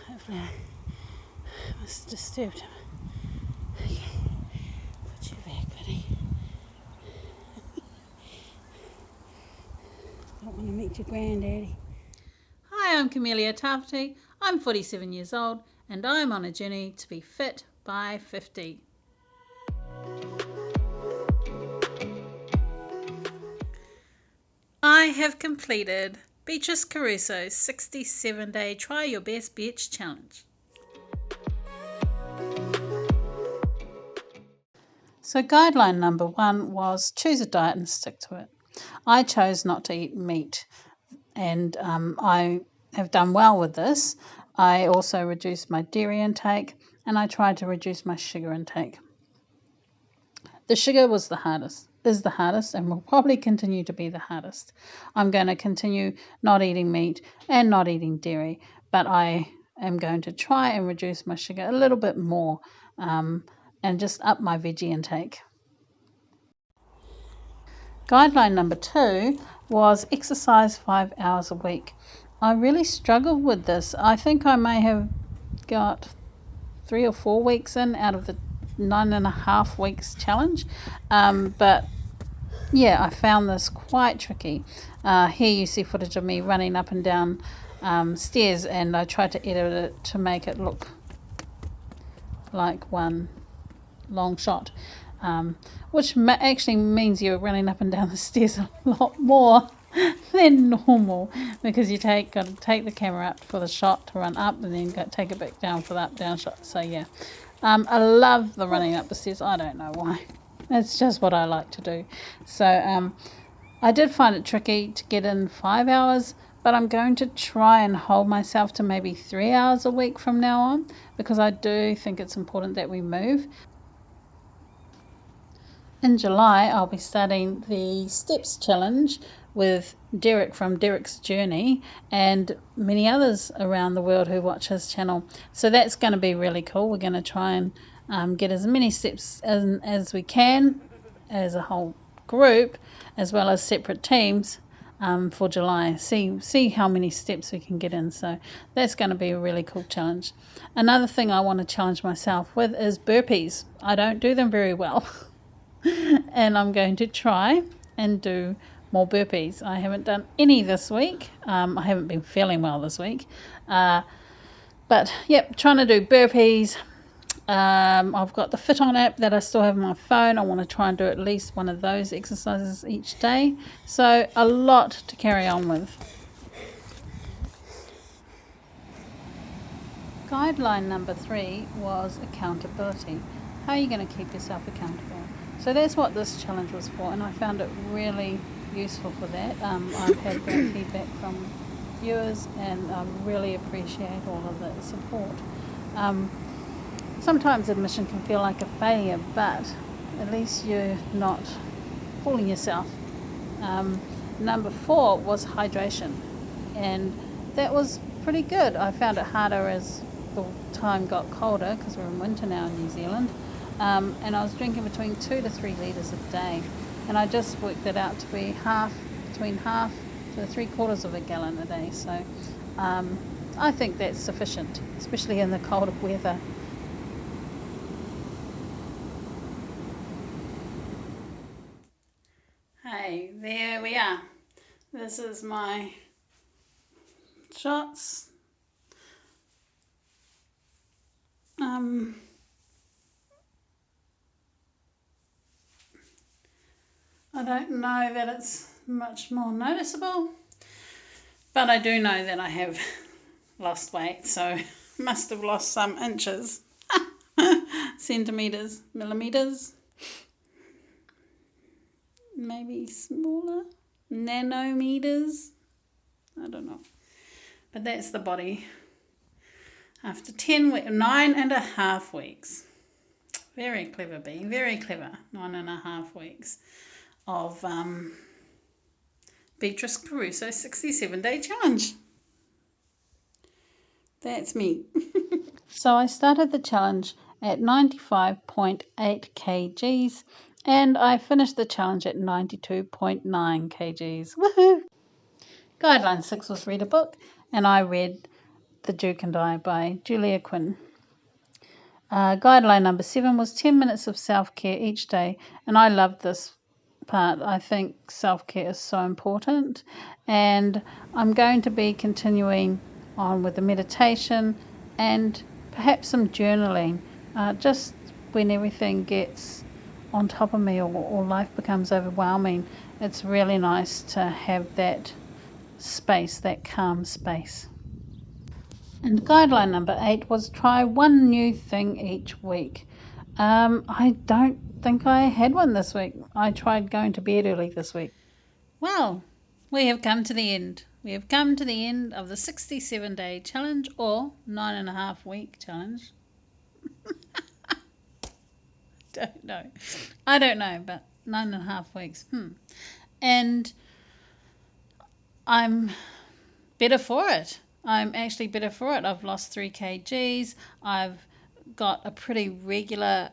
Hopefully I must have disturbed him. Okay, put you back, buddy. Don't want to meet your granddaddy. Hi, I'm Camellia Tafti. I'm 47 years old and I'm on a journey to be fit by 50. I have completed Beatrice Caruso's 67-day Try Your Best Beach Challenge. So guideline number 1 was choose a diet and stick to it. I chose not to eat meat, and I have done well with this. I also reduced my dairy intake and I tried to reduce my sugar intake. The sugar is the hardest and will probably continue to be the hardest. I'm going to continue not eating meat and not eating dairy, but I am going to try and reduce my sugar a little bit more and just up my veggie intake. Guideline number 2 was exercise 5 hours a week. I really struggled with this. I think I may have got 3 or 4 weeks in out of the 9.5 weeks challenge, but yeah, I found this quite tricky. Here you see footage of me running up and down stairs, and I tried to edit it to make it look like one long shot, which actually means you're running up and down the stairs a lot more than normal, because you got to take the camera up for the shot to run up and then take it back down for the up down shot. So yeah, I love the running up the stairs. I don't know why. It's just what I like to do. So I did find it tricky to get in 5 hours, but I'm going to try and hold myself to maybe 3 hours a week from now on, because I do think it's important that we move. In July, I'll be starting the Steps Challenge with Derek from Derek's Journey and many others around the world who watch his channel. So that's going to be really cool. We're going to try and get as many steps as we can as a whole group, as well as separate teams for July. See how many steps we can get in. So that's going to be a really cool challenge. Another thing I want to challenge myself with is burpees. I don't do them very well. And I'm going to try and do more burpees. I haven't done any this week. I haven't been feeling well this week. But yep, trying to do burpees. I've got the Fit On app that I still have on my phone. I want to try and do at least one of those exercises each day. So a lot to carry on with. Guideline number 3 was accountability. How are you going to keep yourself accountable? So that's what this challenge was for, and I found it really useful for that. I've had great feedback from viewers, and I really appreciate all of the support. Sometimes admission can feel like a failure, but at least you're not fooling yourself. Number 4 was hydration, and that was pretty good. I found it harder as the time got colder, because we're in winter now in New Zealand. And I was drinking between 2 to 3 litres a day, and I just worked it out to be between half to 3/4 of a gallon a day. So I think that's sufficient, especially in the colder weather. Hey, there we are. This is my shots. I don't know that it's much more noticeable, but I do know that I have lost weight, so must have lost some inches, centimeters, millimeters, maybe smaller, nanometers, I don't know, but that's the body after 9.5 weeks. Very clever, Bee, very clever. 9.5 weeks of Beatrice Caruso 67-day challenge. That's me. So I started the challenge at 95.8 kgs and I finished the challenge at 92.9 kgs. Woohoo! Guideline 6 was read a book, and I read The Duke and I by Julia Quinn. Guideline number 7 was 10 minutes of self-care each day, and I loved this part. I think self-care is so important, and I'm going to be continuing on with the meditation and perhaps some journaling, just when everything gets on top of me or life becomes overwhelming. It's really nice to have that space, that calm space. And guideline number 8 was try one new thing each week. I don't think I had one this week. I tried going to bed early this week. Well, we have come to the end. We have come to the end of the 67-day challenge, or 9.5-week challenge. Don't know. I don't know, but 9.5 weeks. And I'm better for it. I'm actually better for it. I've lost 3 kgs. I've got a pretty regular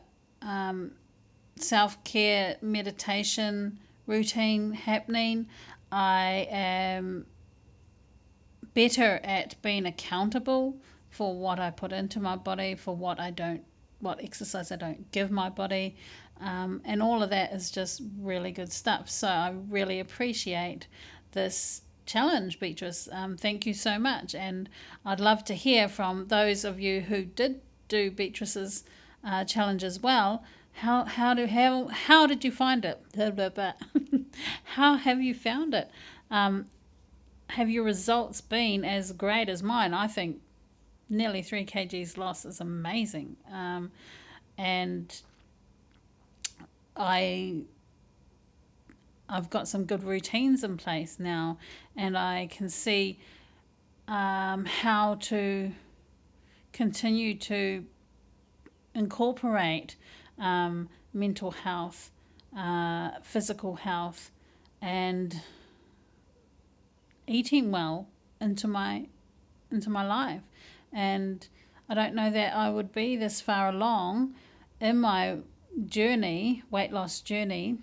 self-care meditation routine happening. I am better at being accountable for what I put into my body, for what exercise I don't give my body, and all of that is just really good stuff. So I really appreciate this challenge, Beatrice. Thank you so much, and I'd love to hear from those of you who did do Beatrice's challenge as well. How did you find it? How have you found it? Have your results been as great as mine? I think nearly 3 kgs loss is amazing, and I've got some good routines in place now, and I can see how to continue to incorporate mental health, physical health, and eating well into my life. And I don't know that I would be this far along in my journey, weight loss journey,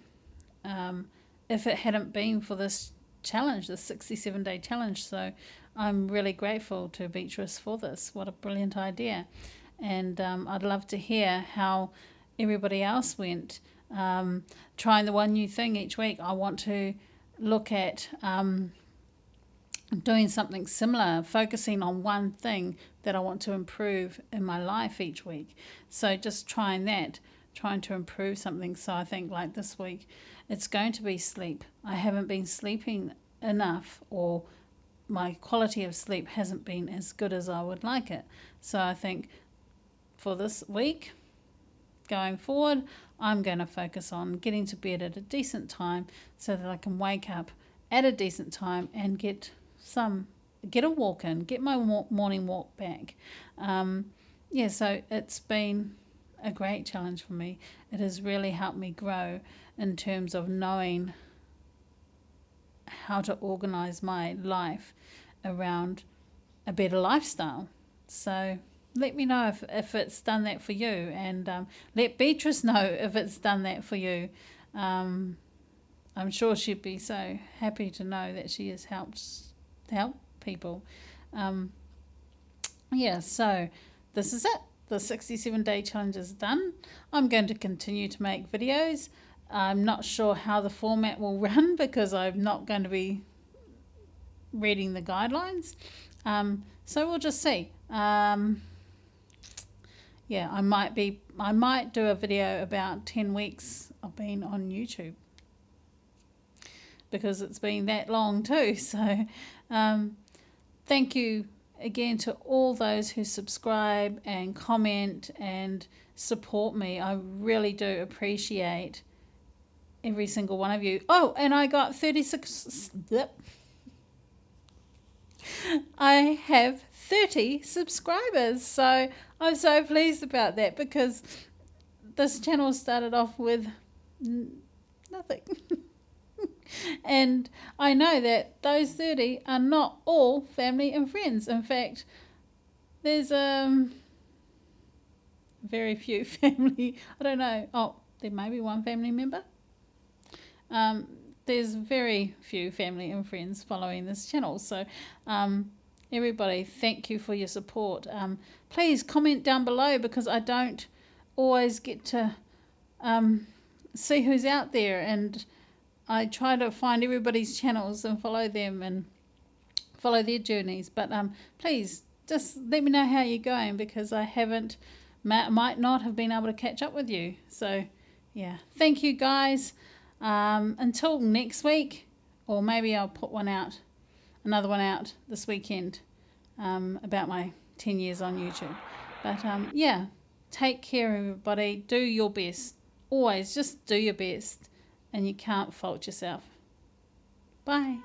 if it hadn't been for this challenge, this 67-day challenge. So I'm really grateful to Beatrice for this. What a brilliant idea. And I'd love to hear how everybody else went, trying the one new thing each week. I want to look at doing something similar, focusing on one thing that I want to improve in my life each week. So just trying to improve something. So I think like this week, it's going to be sleep. I haven't been sleeping enough, or my quality of sleep hasn't been as good as I would like it. So I think for this week, going forward, I'm going to focus on getting to bed at a decent time so that I can wake up at a decent time and get a walk in, get my morning walk back. So it's been a great challenge for me. It has really helped me grow in terms of knowing how to organize my life around a better lifestyle. So let me know if it's done that for you, and let Beatrice know if it's done that for you. I'm sure she'd be so happy to know that she has helped people. So this is it. The 67-day challenge is done. I'm going to continue to make videos. I'm not sure how the format will run because I'm not going to be reading the guidelines. So we'll just see. I might do a video about 10 weeks of being on YouTube, because it's been that long too. So thank you again to all those who subscribe and comment and support me. I really do appreciate every single one of you. Oh, and I got 36. I have 30 subscribers, so I'm so pleased about that, because this channel started off with nothing. And I know that those 30 are not all family and friends. In fact, there's very few family. I don't know. Oh, there may be one family member. there's very few family and friends following this channel. So everybody, thank you for your support. Please comment down below, because I don't always get to see who's out there, and I try to find everybody's channels and follow them and follow their journeys. But please just let me know how you're going, because I might not have been able to catch up with you. So yeah, thank you guys. Until next week, or maybe I'll put another one out this weekend, about my 10 years on YouTube. But yeah, take care everybody, do your best, always just do your best, and you can't fault yourself. Bye.